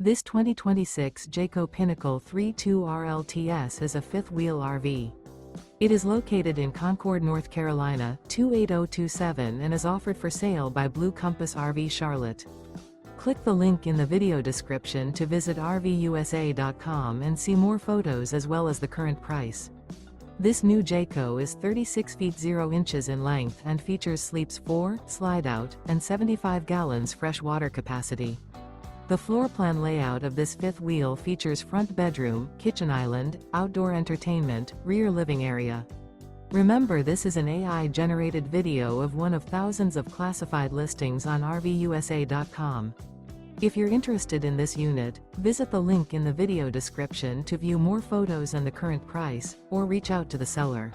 This 2026 Jayco Pinnacle 3.2 RLTS is a fifth-wheel RV. It is located in Concord, North Carolina, 28027 and is offered for sale by Blue Compass RV Charlotte. Click the link in the video description to visit RVUSA.com and see more photos as well as the current price. This new Jayco is 36 feet 0 inches in length and features sleeps 4, slide-out, and 75 gallons fresh water capacity. The floor plan layout of this fifth wheel features front bedroom, kitchen island, outdoor entertainment, rear living area. Remember, this is an AI-generated video of one of thousands of classified listings on RVUSA.com. If you're interested in this unit, visit the link in the video description to view more photos and the current price, or reach out to the seller.